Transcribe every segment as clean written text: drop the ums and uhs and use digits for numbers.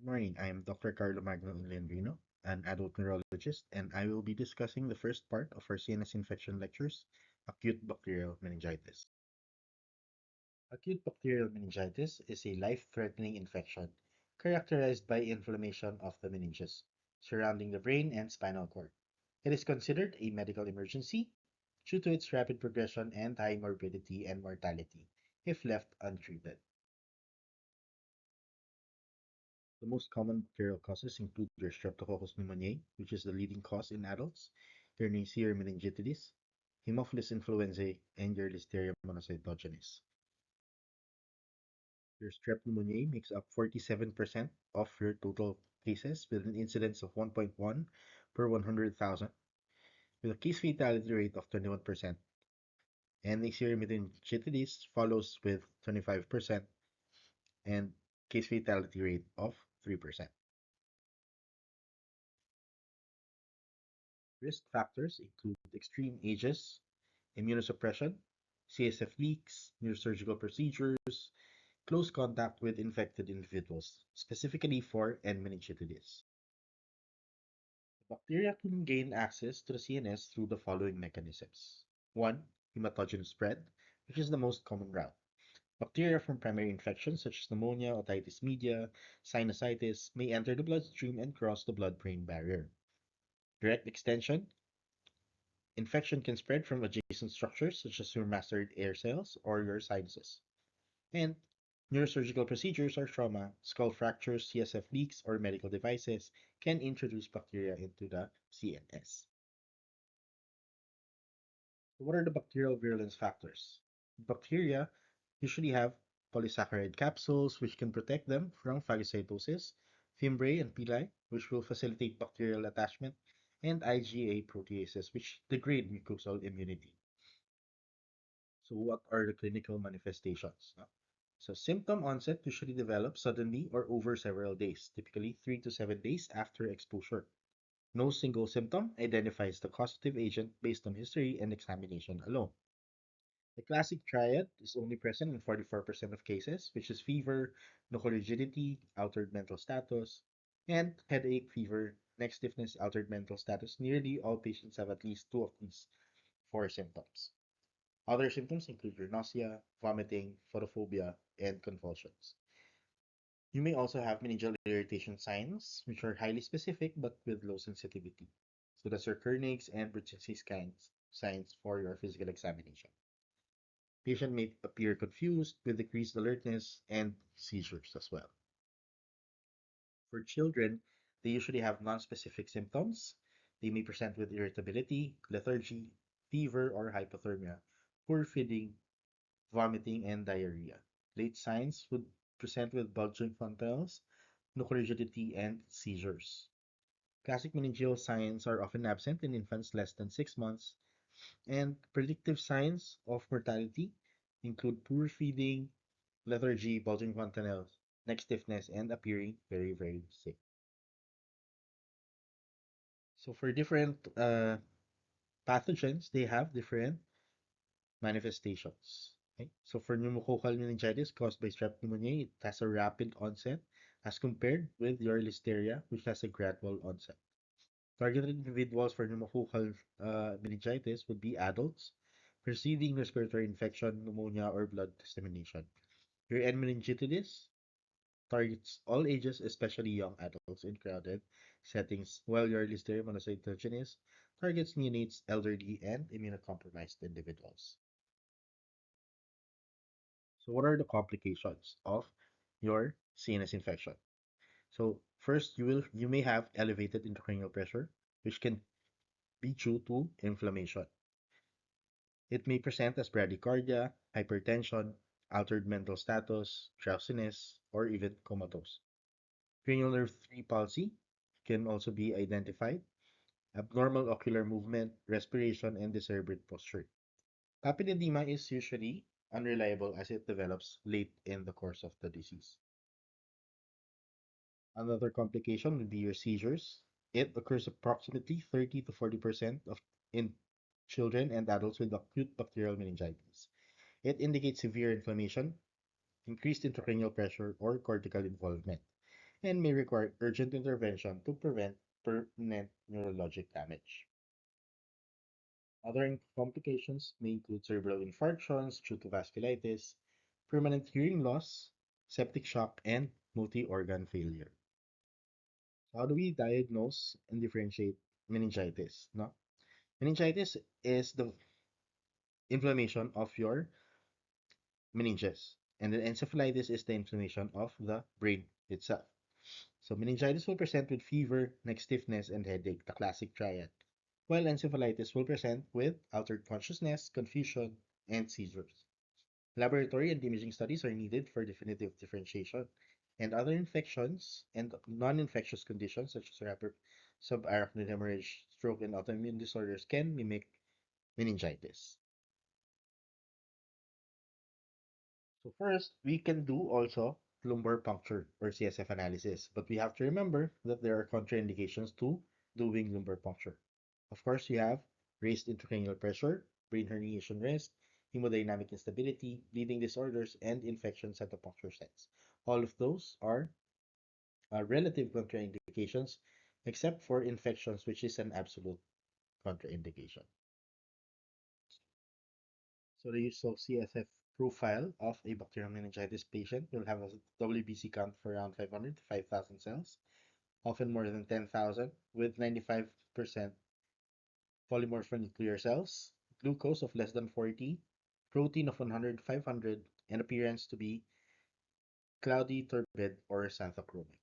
Good morning. I am Dr. Carlo Magno Leandrino, an adult neurologist, and I will be discussing the first part of our CNS infection lectures, acute bacterial meningitis. Acute bacterial meningitis is a life-threatening infection characterized by inflammation of the meninges surrounding the brain and spinal cord. It is considered a medical emergency due to its rapid progression and high morbidity and mortality if left untreated. The most common bacterial causes include your Streptococcus pneumoniae, which is the leading cause in adults, your Neisseria meningitidis, Haemophilus influenzae, and your Listeria monocytogenes. Your Strep pneumoniae makes up 47% of your total cases with an incidence of 1.1 per 100,000, with a case fatality rate of 21%, and Neisseria meningitidis follows with 25% and case fatality rate of 3%. Risk factors include extreme ages, immunosuppression, CSF leaks, neurosurgical procedures, close contact with infected individuals, specifically for N. meningitis. Bacteria can gain access to the CNS through the following mechanisms. 1. Hematogenous spread, which is the most common route. Bacteria from primary infections such as pneumonia, otitis media, sinusitis may enter the bloodstream and cross the blood-brain barrier. Direct extension. Infection can spread from adjacent structures such as your mastoid air cells or your sinuses. And neurosurgical procedures or trauma, skull fractures, CSF leaks, or medical devices can introduce bacteria into the CNS. What are the bacterial virulence factors? Bacteria usually have polysaccharide capsules, which can protect them from phagocytosis, fimbriae and pili, which will facilitate bacterial attachment, and IgA proteases, which degrade mucosal immunity. So, what are the clinical manifestations? So, symptom onset usually develops suddenly or over several days, typically 3 to 7 days after exposure. No single symptom identifies the causative agent based on history and examination alone. The classic triad is only present in 44% of cases, which is fever, local rigidity, altered mental status, and headache, fever, neck stiffness, altered mental status. Nearly all patients have at least two of these four symptoms. Other symptoms include your nausea, vomiting, photophobia, and convulsions. You may also have meningeal irritation signs, which are highly specific but with low sensitivity. So that's your Kernig's and Brzezinski signs for your physical examination. Patient may appear confused with decreased alertness and seizures as well. For children, they usually have non-specific symptoms. They may present with irritability, lethargy, fever or hypothermia, poor feeding, vomiting, and diarrhea. Late signs would present with bulging fontanelles, local rigidity, and seizures. Classic meningeal signs are often absent in infants less than 6 months, and predictive signs of mortality include poor feeding, lethargy, bulging fontanelles, neck stiffness, and appearing very, very sick. So for different pathogens, they have different manifestations. Okay? So for pneumococcal meningitis caused by strep pneumoniae, it has a rapid onset as compared with your listeria, which has a gradual onset. Targeted individuals for pneumococcal meningitis would be adults preceding respiratory infection, pneumonia, or blood dissemination. Your N. meningitidis targets all ages, especially young adults in crowded settings, while your Listeria monocytogenes targets neonates, elderly, and immunocompromised individuals. So, what are the complications of your CNS infection? So, first, you may have elevated intracranial pressure, which can be due to inflammation. It may present as bradycardia, hypertension, altered mental status, drowsiness, or even comatose. Cranial nerve 3 palsy can also be identified, abnormal ocular movement, respiration, and decerebrate posture. Papilledema is usually unreliable as it develops late in the course of the disease. Another complication would be your seizures. It occurs approximately 30 to 40% of in children and adults with acute bacterial meningitis. It indicates severe inflammation, increased intracranial pressure, or cortical involvement. and may require urgent intervention to prevent permanent neurologic damage. Other complications may include cerebral infarctions due to vasculitis, permanent hearing loss, septic shock, and multi-organ failure. How do we diagnose and differentiate meningitis? No? Meningitis is the inflammation of your meninges, and then encephalitis is the inflammation of the brain itself. So meningitis will present with fever, neck stiffness, and headache, the classic triad, while encephalitis will present with altered consciousness, confusion, and seizures. Laboratory and imaging studies are needed for definitive differentiation, and other infections and non-infectious conditions such as rapid subarachnoid hemorrhage, stroke, and autoimmune disorders can mimic meningitis. So first, we can do also lumbar puncture or CSF analysis, but we have to remember that there are contraindications to doing lumbar puncture. Of course, you have raised intracranial pressure, brain herniation risk, hemodynamic instability, bleeding disorders, and infections at the puncture sites. All of those are relative contraindications, except for infections, which is an absolute contraindication. So the use of CSF profile of a bacterial meningitis patient will have a WBC count for around 500 to 5,000 cells, often more than 10,000, with 95% polymorphonuclear cells, glucose of less than 40, protein of 100 to 500, and appearance to be cloudy, turbid, or xanthochromic.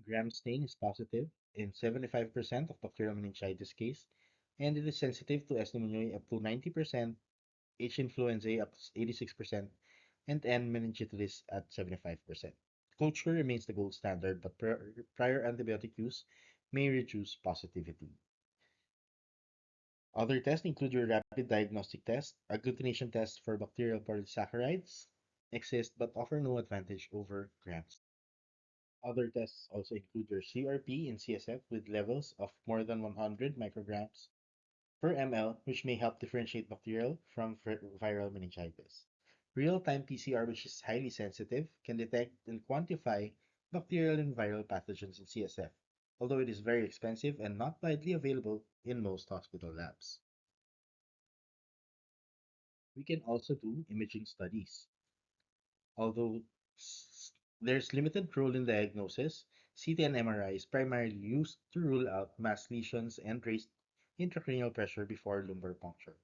Gram stain is positive in 75% of bacterial meningitis case, and it is sensitive to S. pneumoniae up to 90%, H. influenzae up to 86%, and N. meningitis at 75%. Culture remains the gold standard, but prior antibiotic use may reduce positivity. Other tests include your rapid diagnostic test, agglutination test for bacterial polysaccharides, exist but offer no advantage over grams. Other tests also include your CRP in CSF with levels of more than 100 micrograms per ml, which may help differentiate bacterial from viral meningitis. Real-time PCR, which is highly sensitive, can detect and quantify bacterial and viral pathogens in CSF, although it is very expensive and not widely available in most hospital labs. We can also do imaging studies. Although there's limited role in diagnosis, CT and MRI is primarily used to rule out mass lesions and raised intracranial pressure before lumbar puncture.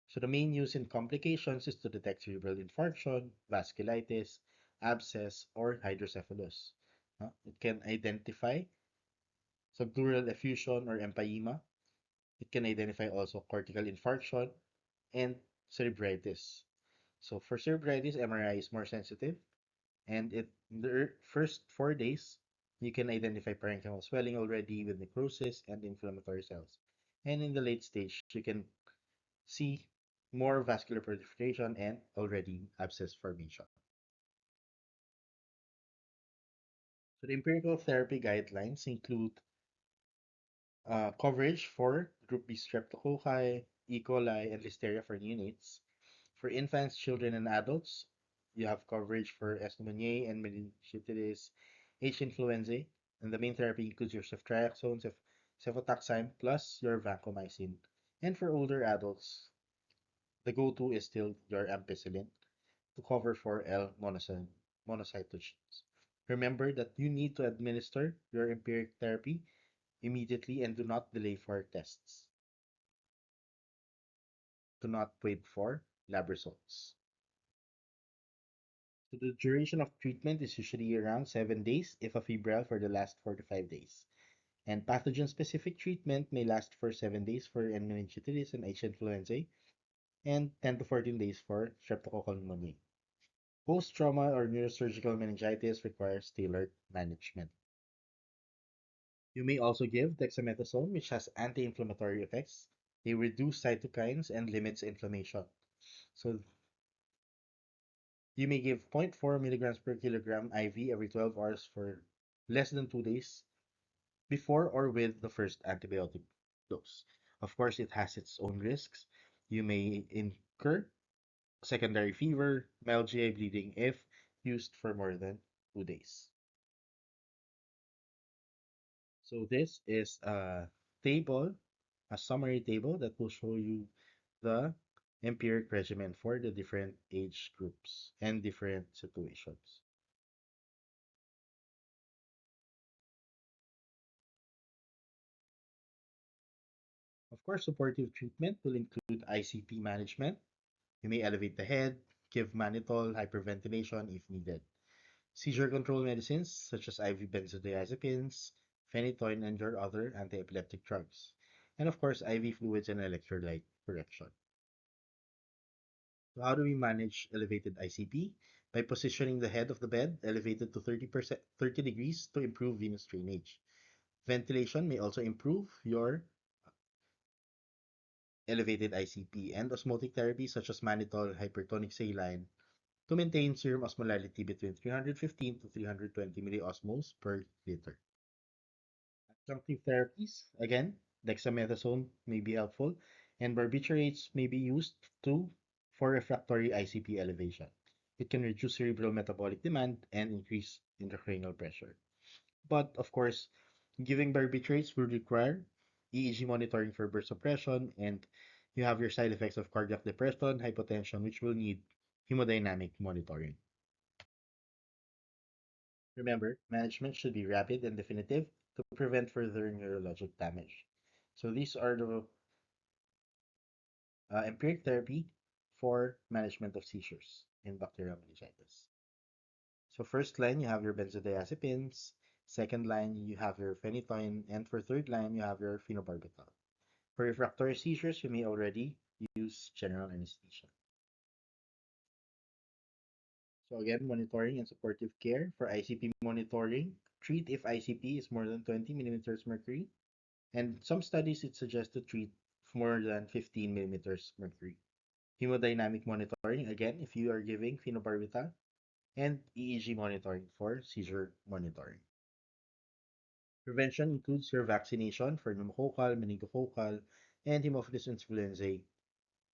So the main use in complications is to detect cerebral infarction, vasculitis, abscess, or hydrocephalus. It can identify subdural effusion or empyema. It can identify also cortical infarction and cerebritis. So for cerebritis, MRI is more sensitive, and in the first 4 days, you can identify parenchymal swelling already with necrosis and inflammatory cells. And in the late stage, you can see more vascular proliferation and already abscess formation. So the empirical therapy guidelines include coverage for group B streptococci, E. coli, and Listeria for neonates. For infants, children, and adults, you have coverage for S. pneumoniae and meningitis, H. influenzae, and the main therapy includes your ceftriaxone, cefotaxime, plus your vancomycin. And for older adults, the go-to is still your ampicillin to cover for L monocytogenes. Remember that you need to administer your empiric therapy immediately and do not delay for tests. Do not wait for lab results. So the duration of treatment is usually around 7 days if a febrile for the last 4 to 5 days. And pathogen-specific treatment may last for 7 days for meningitis and H. influenzae and 10 to 14 days for streptococcal pneumoniae. Post-trauma or neurosurgical meningitis requires tailored management. You may also give dexamethasone, which has anti-inflammatory effects. They reduce cytokines and limits inflammation. So you may give zero point 0.4 milligrams per kilogram IV every 12 hours for less than 2 days before or with the first antibiotic dose. Of course, it has its own risks. You may incur secondary fever, mild GI bleeding if used for more than 2 days. So this is table, a summary table that will show you the empiric regimen for the different age groups and different situations. Of course, supportive treatment will include ICP management. You may elevate the head, give mannitol, hyperventilation if needed. Seizure control medicines such as IV benzodiazepines, phenytoin, and your other anti-epileptic drugs. And of course, IV fluids and electrolyte correction. So how do we manage elevated ICP? By positioning the head of the bed elevated to 30 degrees to improve venous drainage. Ventilation may also improve your elevated ICP, and osmotic therapy such as mannitol, hypertonic saline to maintain serum osmolality between 315 to 320 milliosmoles per liter. Adjunctive therapies, again, dexamethasone may be helpful, and barbiturates may be used to for refractory ICP elevation. It can reduce cerebral metabolic demand and increase intracranial pressure. But of course, giving barbiturates will require EEG monitoring for burst suppression, and you have your side effects of cardiac depression, hypotension, which will need hemodynamic monitoring. Remember, management should be rapid and definitive to prevent further neurologic damage. So these are the empiric therapy for management of seizures in bacterial meningitis. So first line, you have your benzodiazepines. Second line, you have your phenytoin. And for third line, you have your phenobarbital. For refractory seizures, you may already use general anesthesia. So again, monitoring and supportive care. For ICP monitoring, treat if ICP is more than 20 millimeters mercury. And some studies, it suggests to treat more than 15 millimeters mercury. Hemodynamic monitoring, again, if you are giving phenobarbital, and EEG monitoring for seizure monitoring. Prevention includes your vaccination for pneumococcal, meningococcal, and Haemophilus influenzae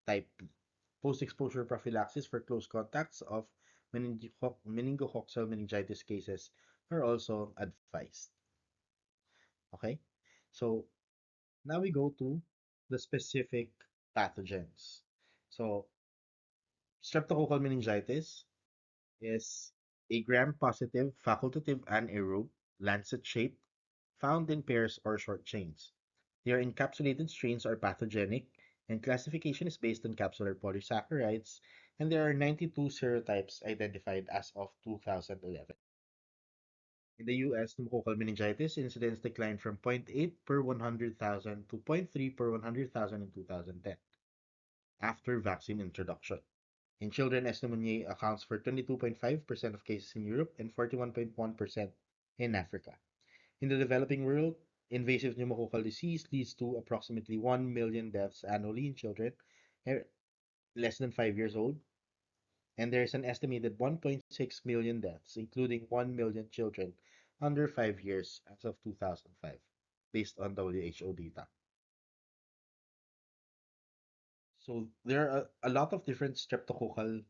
type B. Post-exposure prophylaxis for close contacts of meningococcal meningitis cases are also advised. Okay, so now we go to the specific pathogens. So streptococcal meningitis is a gram-positive facultative anaerobe lancet-shaped found in pairs or short chains. Their encapsulated strains are pathogenic, and classification is based on capsular polysaccharides, and there are 92 serotypes identified as of 2011. In the US, pneumococcal meningitis incidence declined from zero point 0.8 per 100,000 to zero point 0.3 per 100,000 in 2010 after vaccine introduction. In children, S. pneumoniae accounts for 22.5% of cases in Europe and 41.1% in Africa. In the developing world, invasive pneumococcal disease leads to approximately 1 million deaths annually in children less than 5 years old, and there is an estimated 1.6 million deaths, including 1 million children under 5 years as of 2005, based on WHO data. So there are a lot of different streptococcal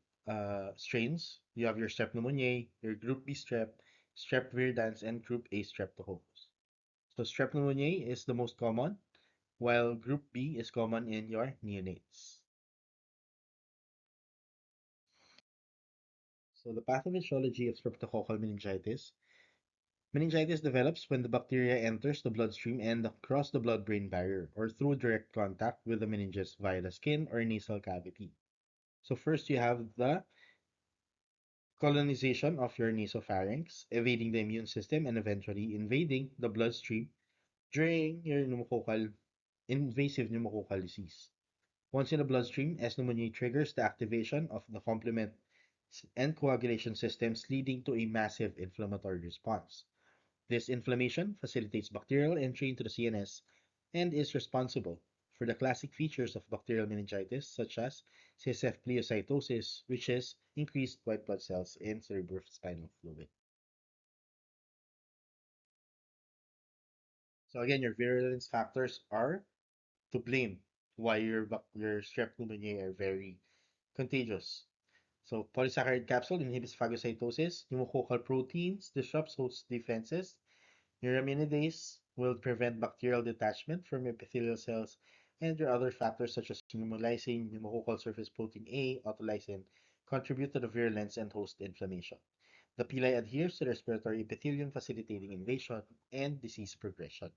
strains. You have your strep pneumoniae, your group B strep, strep viridans, and group A streptococcus. So strep pneumoniae is the most common, while group B is common in your neonates. So the pathophysiology of streptococcal meningitis. Meningitis develops when the bacteria enters the bloodstream and across the blood-brain barrier, or through direct contact with the meninges via the skin or nasal cavity. So first you have the colonization of your nasopharynx, evading the immune system and eventually invading the bloodstream during your invasive pneumococcal disease. Once in the bloodstream, S. pneumoniae triggers the activation of the complement and coagulation systems, leading to a massive inflammatory response. This inflammation facilitates bacterial entry into the CNS and is responsible for the classic features of bacterial meningitis, such as CSF pleocytosis, which is increased white blood cells in cerebrospinal fluid. So again, your virulence factors are to blame why your strep pneumoniae are very contagious. So polysaccharide capsule inhibits phagocytosis. Pneumococcal proteins disrupts host defenses. Neuraminidase will prevent bacterial detachment from epithelial cells, and your other factors such as pneumolysine, pneumococcal surface protein A, autolysin contribute to the virulence and host inflammation. The pili adheres to the respiratory epithelium, facilitating invasion and disease progression.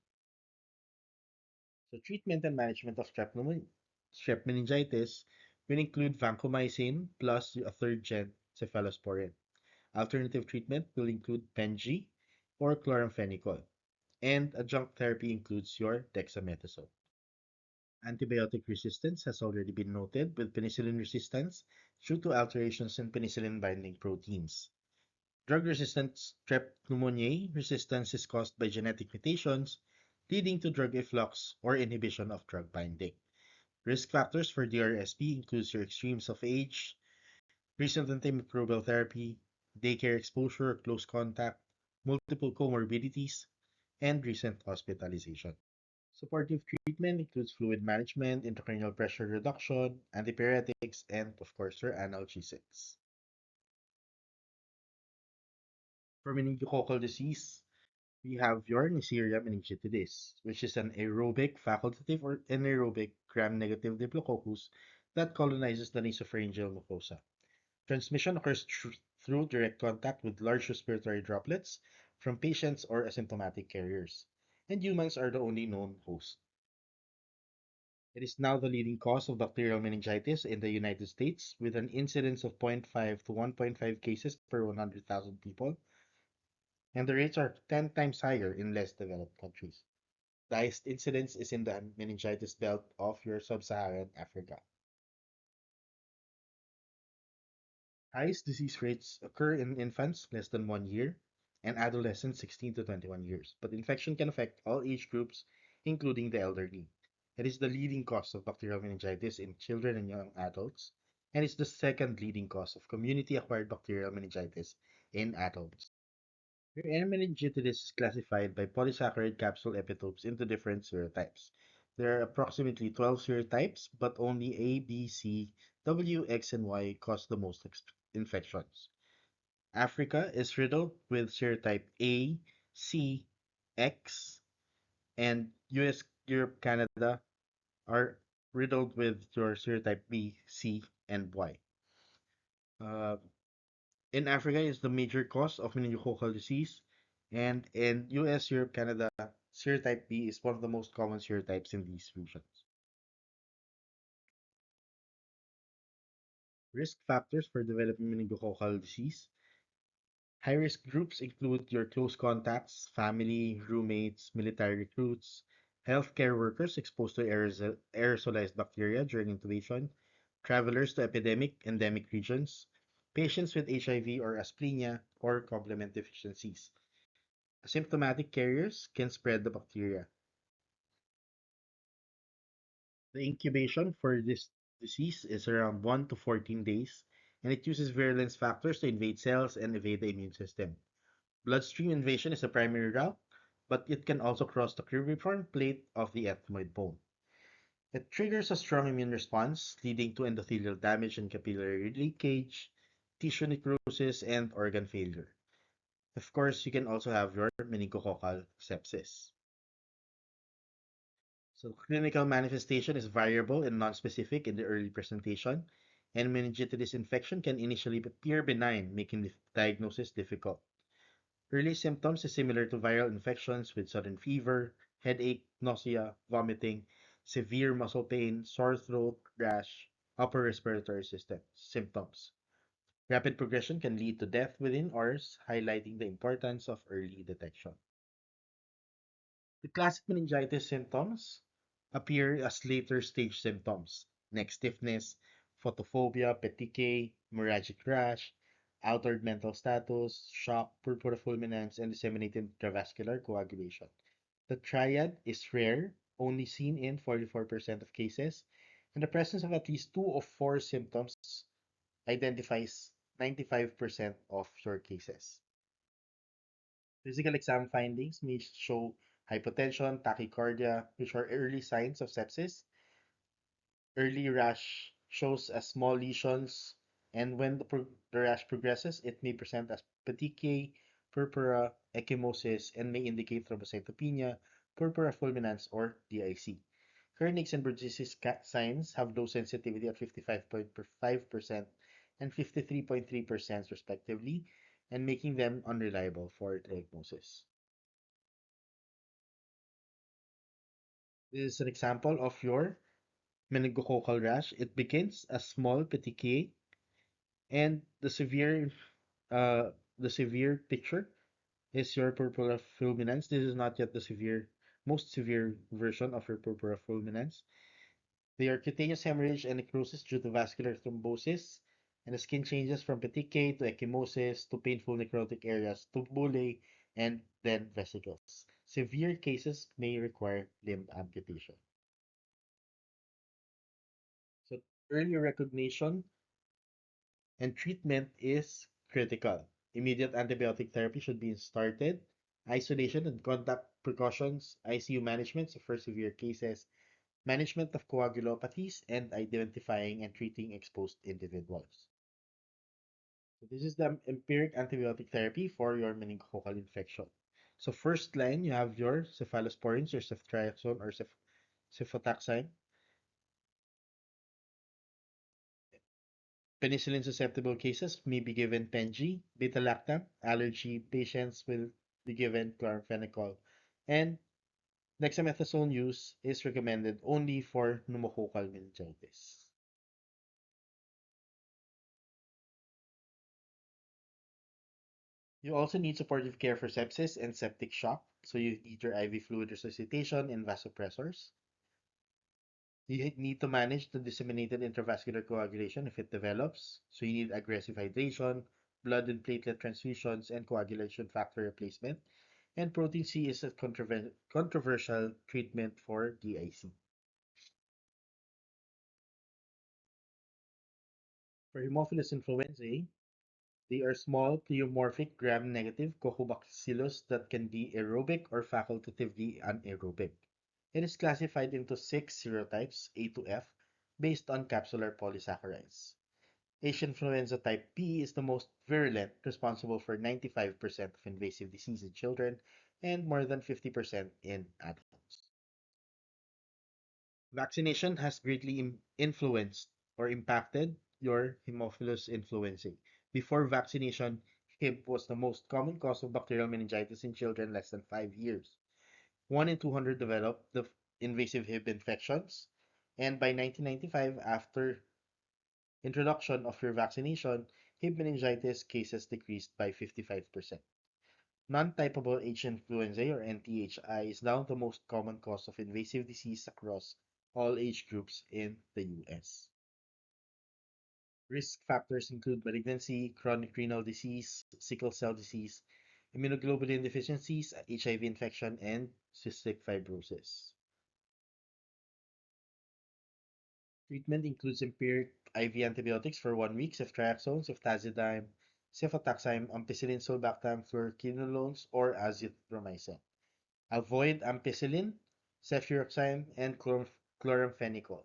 So treatment and management of strep meningitis will include vancomycin plus a third gen cephalosporin. Alternative treatment will include PenG or chloramphenicol, and adjunct therapy includes your dexamethasone. Antibiotic resistance has already been noted with penicillin resistance due to alterations in penicillin binding proteins. Drug-resistant strep pneumoniae resistance is caused by genetic mutations, leading to drug efflux or inhibition of drug binding. Risk factors for DRSP includes your extremes of age, recent antimicrobial therapy, daycare exposure or close contact, multiple comorbidities, and recent hospitalization. Supportive treatment includes fluid management, intracranial pressure reduction, antipyretics, and of course your analgesics. For meningococcal disease, we have your Neisseria meningitidis, which is an aerobic, facultative, or anaerobic gram-negative diplococcus that colonizes the nasopharyngeal mucosa. Transmission occurs through direct contact with large respiratory droplets from patients or asymptomatic carriers, and humans are the only known host. It is now the leading cause of bacterial meningitis in the United States, with an incidence of zero point 0.5 to 1.5 cases per 100,000 people, and the rates are 10 times higher in less developed countries. The highest incidence is in the meningitis belt of your sub-Saharan Africa. Highest disease rates occur in infants less than 1 year and adolescents 16 to 21 years, but infection can affect all age groups, including the elderly. It is the leading cause of bacterial meningitis in children and young adults, and is the second leading cause of community-acquired bacterial meningitis in adults. Your meningitis is classified by polysaccharide capsule epitopes into different serotypes. There are approximately 12 serotypes, but only A, B, C, W, X, and Y cause the most infections. Africa is riddled with serotype A, C, X, and US, Europe, Canada are riddled with your serotype B, C, and Y. Uh, in Africa is the major cause of meningococcal disease, and in US, Europe, Canada, serotype B is one of the most common serotypes in these regions. Risk factors for developing meningococcal disease. High risk groups include your close contacts, family, roommates, military recruits, healthcare workers exposed to aerosolized bacteria during intubation, travelers to endemic regions, patients with HIV or asplenia or complement deficiencies. Asymptomatic carriers can spread the bacteria. The incubation for this disease is around 1 to 14 days, and it uses virulence factors to invade cells and evade the immune system. Bloodstream invasion is the primary route, but it can also cross the cribriform plate of the ethmoid bone. It triggers a strong immune response, leading to endothelial damage and capillary leakage, tissue necrosis, and organ failure. Of course, you can also have your meningococcal sepsis. So clinical manifestation is variable and nonspecific in the early presentation, and meningitis infection can initially appear benign, making the diagnosis difficult. Early symptoms is similar to viral infections with sudden fever, headache, nausea, vomiting, severe muscle pain, sore throat, rash, upper respiratory system symptoms. Rapid progression can lead to death within hours, highlighting the importance of early detection. The classic meningitis symptoms appear as later stage symptoms: neck stiffness, photophobia, petechiae, hemorrhagic rash, altered mental status, shock, purpura fulminans, and disseminated intravascular coagulation. The triad is rare, only seen in 44% of cases, and the presence of at least two of four symptoms identifies 95% of your cases. Physical exam findings may show hypotension, tachycardia, which are early signs of sepsis. Early rash shows as small lesions And when the rash progresses, it may present as petechiae, purpura, ecchymosis, and may indicate thrombocytopenia, purpura fulminans, or DIC. Kernicks and Burgess signs have low sensitivity at 55.5% and 53.3% respectively, and making them unreliable for diagnosis. This is an example of your meningococcal rash. It begins as small petechiae, and uh, the severe picture is your purpura fulminans. This is not yet the most severe version of your purpura fulminans. They are cutaneous hemorrhage and necrosis due to vascular thrombosis, and the skin changes from petechiae to ecchymosis to painful necrotic areas to bullae and then vesicles. Severe cases may require limb amputation. So early recognition and treatment is critical. Immediate antibiotic therapy should be started. Isolation and contact precautions, ICU management for severe cases, management of coagulopathies, and identifying and treating exposed individuals. So this is the empiric antibiotic therapy for your meningococcal infection. So first line, you have your cephalosporins, your ceftriaxone or cefotaxime. Penicillin susceptible cases may be given Peng, beta-lactam. Allergy patients will be given chloramphenicol. And dexamethasone use is recommended only for pneumococcal meningitis. You also need supportive care for sepsis and septic shock. So you need your IV fluid resuscitation and vasopressors. You need to manage the disseminated intravascular coagulation if it develops. So you need aggressive hydration, blood and platelet transfusions, and coagulation factor replacement. And protein C is a controversial treatment for DIC. For Haemophilus influenzae, they are small, pleomorphic, gram-negative Coccobacillus that can be aerobic or facultatively anaerobic. It is classified into 6 serotypes, A to F, based on capsular polysaccharides. Asian influenza type B is the most virulent, responsible for 95% of invasive disease in children and more than 50% in adults. Vaccination has greatly influenced or impacted your Haemophilus influenzae. Before vaccination, Hib was the most common cause of bacterial meningitis in children less than 5 years. 1 in 200 developed the invasive Hib infections, and by 1995, after introduction of your vaccination, Hib meningitis cases decreased by 55%. Non-typeable H influenza or NTHI is now the most common cause of invasive disease across all age groups in the US. Risk factors include malignancy, chronic renal disease, sickle cell disease, immunoglobulin deficiencies, HIV infection, and cystic fibrosis. Treatment includes empiric IV antibiotics for 1 week, ceftriaxone, ceftazidime, cefotaxime, ampicillin, sulbactam, fluoroquinolones, or azithromycin. Avoid ampicillin, cefuroxime, and chloramphenicol.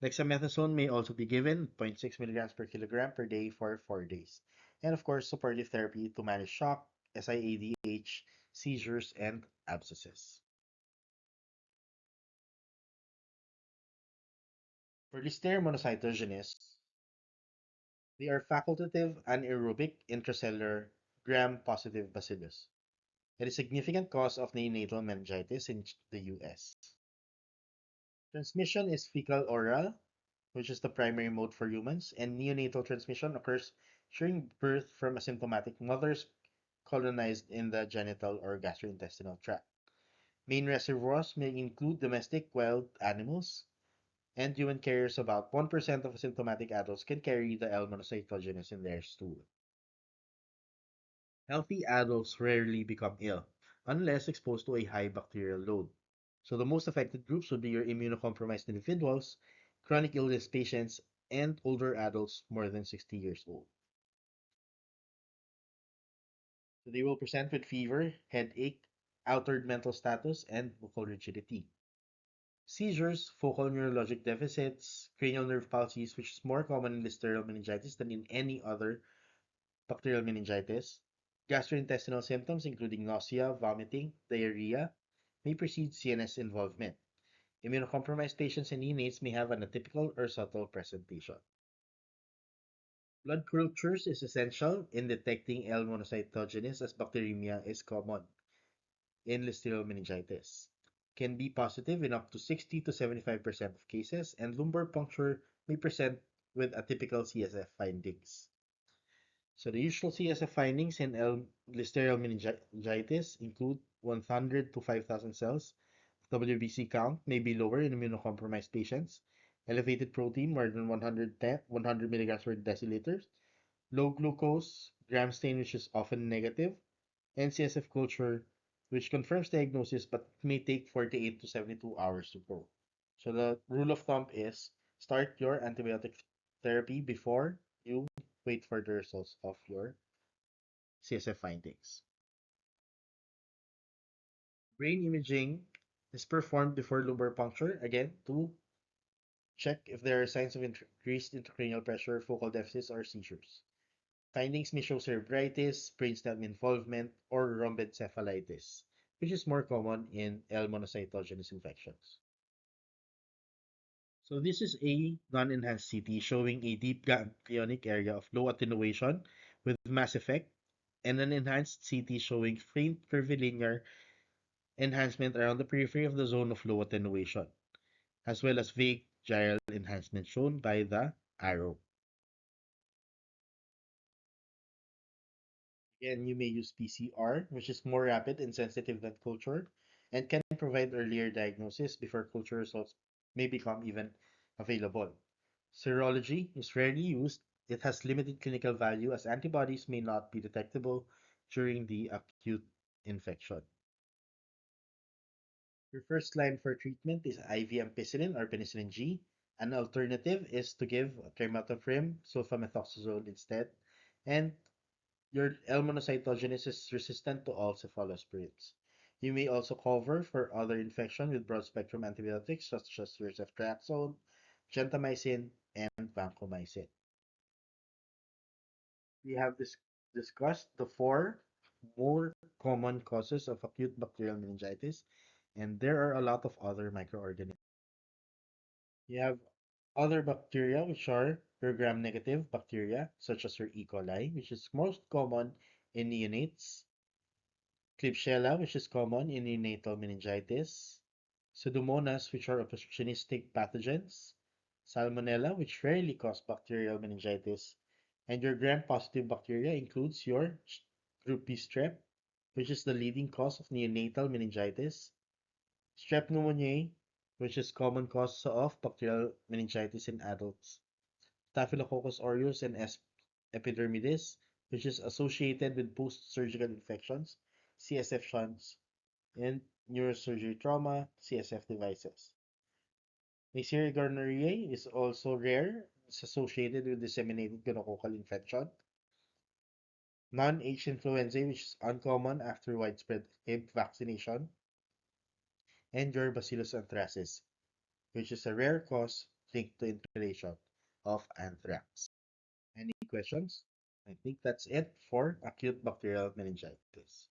Dexamethasone may also be given 0.6 milligrams per kilogram per day for 4 days. And of course, supportive therapy to manage shock, SIADH, seizures, and abscesses. For Listeria monocytogenes, they are facultative anaerobic intracellular gram-positive bacillus. It is a significant cause of neonatal meningitis in the US. Transmission is fecal-oral, which is the primary mode for humans, and neonatal transmission occurs during birth from asymptomatic mothers colonized in the genital or gastrointestinal tract. Main reservoirs may include domestic wild animals, and human carriers. About 1% of asymptomatic adults can carry the L monocytogenes in their stool. Healthy adults rarely become ill unless exposed to a high bacterial load. So the most affected groups would be your immunocompromised individuals, chronic illness patients, and older adults more than 60 years old. So they will present with fever, headache, altered mental status, and vocal rigidity. Seizures, focal neurologic deficits, cranial nerve palsies, which is more common in listeria meningitis than in any other bacterial meningitis. Gastrointestinal symptoms, including nausea, vomiting, diarrhea, may precede CNS involvement. Immunocompromised patients and neonates may have an atypical or subtle presentation. Blood cultures is essential in detecting L. monocytogenes as bacteremia is common in listeria meningitis. Can be positive in up to 60 to 75% of cases, and lumbar puncture may present with atypical CSF findings. So the usual CSF findings in Listeria meningitis include 100 to 5,000 cells. WBC count may be lower in immunocompromised patients. Elevated protein more than 100 milligrams per deciliter. Low glucose, gram stain which is often negative, and CSF culture which confirms diagnosis but may take 48 to 72 hours to grow. So the rule of thumb is start your antibiotic therapy before you wait for the results of your CSF findings. Brain imaging is performed before lumbar puncture, again, to check if there are signs of increased intracranial pressure, focal deficits, or seizures. Findings may show cerebritis, brainstem involvement, or rhombencephalitis, which is more common in L. monocytogenes infections. So this is a non-enhanced CT showing a deep ganglionic area of low attenuation with mass effect, and an enhanced CT showing faint curvilinear enhancement around the periphery of the zone of low attenuation, as well as vague gyral enhancement shown by the arrow. Again, you may use PCR, which is more rapid and sensitive than culture, and can provide earlier diagnosis before culture results may become even available. Serology is rarely used. It has limited clinical value as antibodies may not be detectable during the acute infection. Your first line for treatment is IV ampicillin or penicillin G. An alternative is to give trimethoprim, sulfamethoxazole instead. And your L. monocytogenes is resistant to all cephalosporins. You may also cover for other infection with broad-spectrum antibiotics such as your ceftriaxone, gentamicin, and vancomycin. We have discussed the four more common causes of acute bacterial meningitis, and there are a lot of other microorganisms. You have other bacteria, which are your gram-negative bacteria, such as your E. coli, which is most common in neonates, Klebsiella, which is common in neonatal meningitis, Pseudomonas, which are opportunistic pathogens, Salmonella, which rarely cause bacterial meningitis, and your gram-positive bacteria includes your group B strep, which is the leading cause of neonatal meningitis, Strep pneumoniae, which is common cause of bacterial meningitis in adults, Staphylococcus aureus and epidermidis, which is associated with post-surgical infections, CSF shunts, and neurosurgery trauma, CSF devices. Neisseria gonorrhoeae is also rare. It's associated with disseminated gonococcal infection. Non-H influenza, which is uncommon after widespread Hib vaccination. And your Bacillus anthracis, which is a rare cause linked to inhalation of anthrax. Any questions? I think that's it for acute bacterial meningitis.